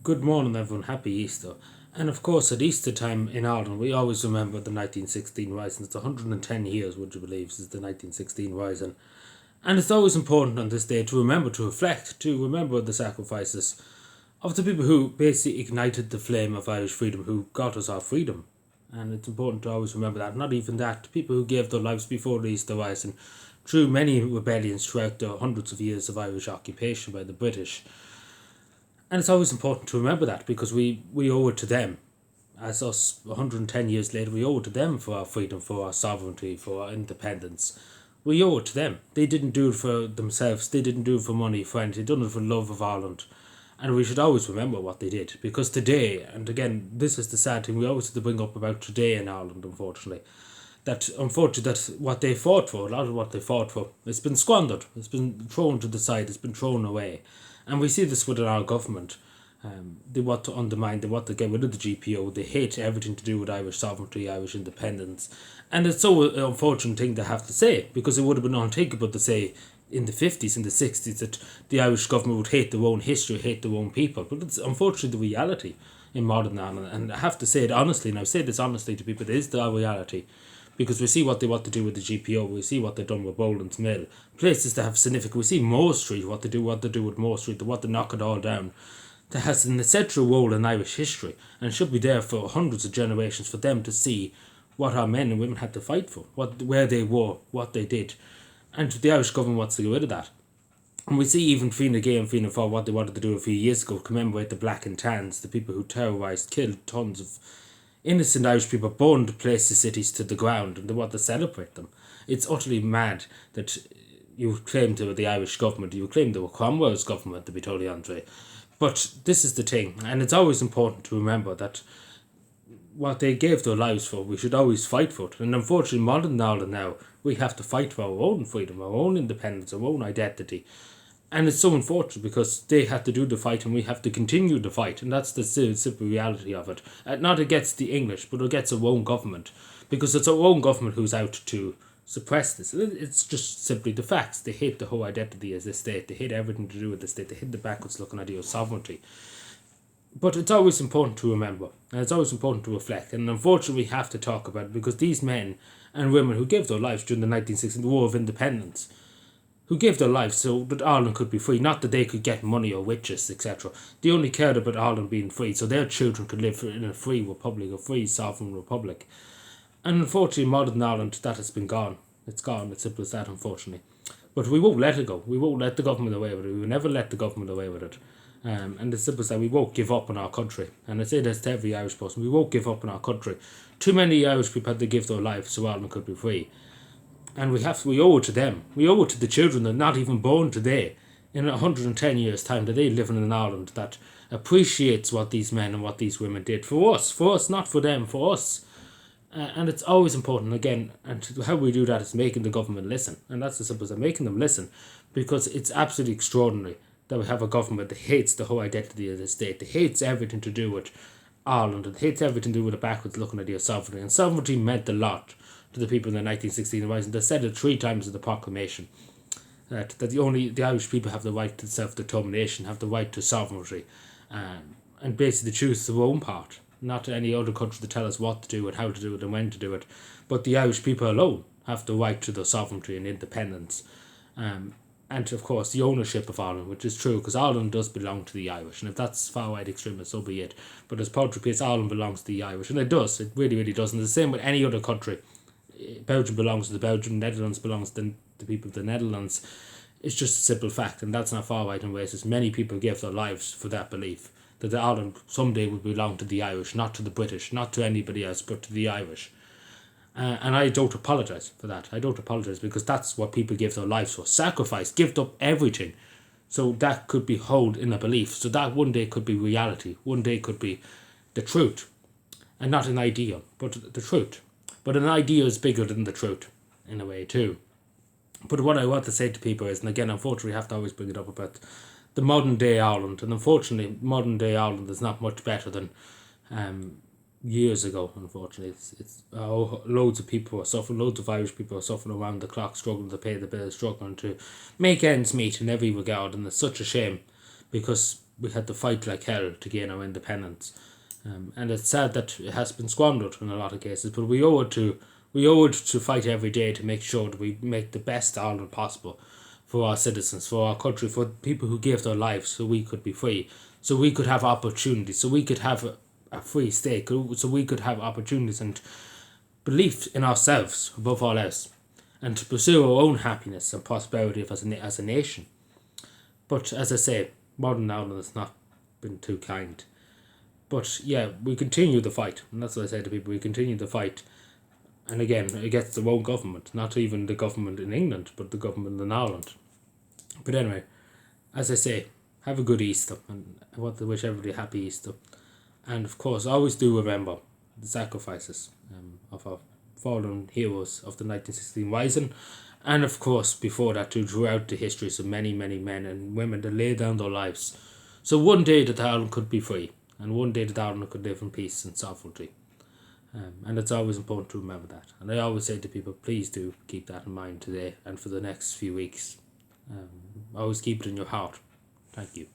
Good morning, everyone. Happy Easter. And of course, at Easter time in Ireland, we always remember the 1916 Rising. It's 110 years, would you believe, since the 1916 Rising. And it's always important on this day to remember, to reflect, to remember the sacrifices of the people who basically ignited the flame of Irish freedom, who got us our freedom. And it's important to always remember that. Not even that, people who gave their lives before the Easter Rising through many rebellions throughout the hundreds of years of Irish occupation by the British. And it's always important to remember that because we owe it to them. As us 110 years later, we owe it to them for our freedom, for our sovereignty, for our independence. We owe it to them. They didn't do it for themselves. They didn't do it for money, for anything. They done it for love of Ireland. And we should always remember what they did. Because today, and again, this is the sad thing, we always have to bring up about today in Ireland, unfortunately. That what they fought for, a lot of what they fought for, it's been squandered. It's been thrown to the side. It's been thrown away. And we see this within our government. They want to undermine, they want to get rid of the GPO. They hate everything to do with Irish sovereignty, Irish independence. And it's so an unfortunate thing to have to say, because it would have been unthinkable to say in the 50s, in the 60s, that the Irish government would hate their own history, hate their own people. But it's unfortunately the reality in modern Ireland. And I have to say it honestly, and I say this honestly to people, it is the reality. Because we see what they want to do with the GPO, we see what they've done with Boland's Mill, places that have significant. We see Moore Street, what they do with Moore Street, they want to knock it all down. That has an essential role in Irish history, and it should be there for hundreds of generations for them to see what our men and women had to fight for, where they were, what they did, and the Irish government wants to get rid of that. And we see even Fianna Gael and Fianna Fáil what they wanted to do a few years ago, commemorate the Black and Tans, the people who terrorised, killed tons of innocent Irish people, burned places, cities to the ground, and they want to celebrate them. It's utterly mad that you claim to the Irish government, you claim they were Cromwell's government, to be totally Andre. But this is the thing, and it's always important to remember that what they gave their lives for, we should always fight for it. And unfortunately, modern Ireland now, we have to fight for our own freedom, our own independence, our own identity. And it's so unfortunate because they had to do the fight and we have to continue the fight. And that's the simple reality of it. Not against the English, but against our own government. Because it's our own government who's out to suppress this. It's just simply the facts. They hate the whole identity as a state. They hate everything to do with the state. They hate the backwards looking idea of sovereignty. But it's always important to remember. And it's always important to reflect. And unfortunately we have to talk about it because these men and women who gave their lives during the 1960s, the War of Independence, who gave their lives so that Ireland could be free, not that they could get money or riches, etc. They only cared about Ireland being free, so their children could live in a free republic, a free sovereign republic. And unfortunately, modern Ireland, that has been gone. It's gone, it's simple as that, unfortunately. But we won't let it go. We won't let the government away with it. We will never let the government away with it. And it's simple as that, we won't give up on our country. And I say this to every Irish person, we won't give up on our country. Too many Irish people had to give their lives so Ireland could be free. And we owe it to them. We owe it to the children that are not even born today, in 110 years' time, that they living in Ireland that appreciates what these men and what these women did for us, not for them, for us. And it's always important, again, and how we do that is making the government listen. And that's as simple as making them listen, because it's absolutely extraordinary that we have a government that hates the whole identity of the state, that hates everything to do with Ireland, that hates everything to do with the backwards looking idea of sovereignty. And sovereignty meant a lot to the people in the 1916 Rising. They said it 3 times in the proclamation that the Irish people have the right to self-determination, have the right to sovereignty, and basically choose their own part. Not any other country to tell us what to do and how to do it and when to do it, but the Irish people alone have the right to their sovereignty and independence, and of course the ownership of Ireland, which is true because Ireland does belong to the Irish, and if that's far-right extremist, so be it. But as poetry piece, Ireland belongs to the Irish, and it does. It really, really does. And it's the same with any other country. Belgium belongs to the Belgium, Netherlands belongs to the people of the Netherlands. It's just a simple fact, and that's not far right and racist. Many people give their lives for that belief, that Ireland someday will belong to the Irish, not to the British, not to anybody else, but to the Irish. And I don't apologise for that. I don't apologise because that's what people give their lives for. Sacrifice, give up everything. So that could be held in a belief. So that one day could be reality. One day could be the truth. And not an ideal, but the truth. But an idea is bigger than the truth, in a way too. But what I want to say to people is, and again, unfortunately, I have to always bring it up about the modern day Ireland. And unfortunately, modern day Ireland is not much better than years ago, unfortunately. Loads of people are suffering, loads of Irish people are suffering around the clock, struggling to pay the bills, struggling to make ends meet in every regard. And it's such a shame because we had to fight like hell to gain our independence. And it's sad that it has been squandered in a lot of cases, but we owe it to fight every day to make sure that we make the best Ireland possible for our citizens, for our country, for people who gave their lives so we could be free, so we could have opportunities, so we could have a free state, so we could have opportunities and belief in ourselves above all else, and to pursue our own happiness and prosperity as a nation. But as I say, modern Ireland has not been too kind. But yeah, we continue the fight, and that's what I say to people, we continue the fight. And again, against the own government, not even the government in England, but the government in Ireland. But anyway, as I say, have a good Easter, and I want to wish everybody a happy Easter. And of course, always do remember the sacrifices of our fallen heroes of the 1916 Rising, and of course, before that too, throughout the histories of many, many men and women that laid down their lives. So one day that Ireland could be free, and one day that Ireland could live in peace and sovereignty. And it's always important to remember that. And I always say to people, please do keep that in mind today and for the next few weeks. Always keep it in your heart. Thank you.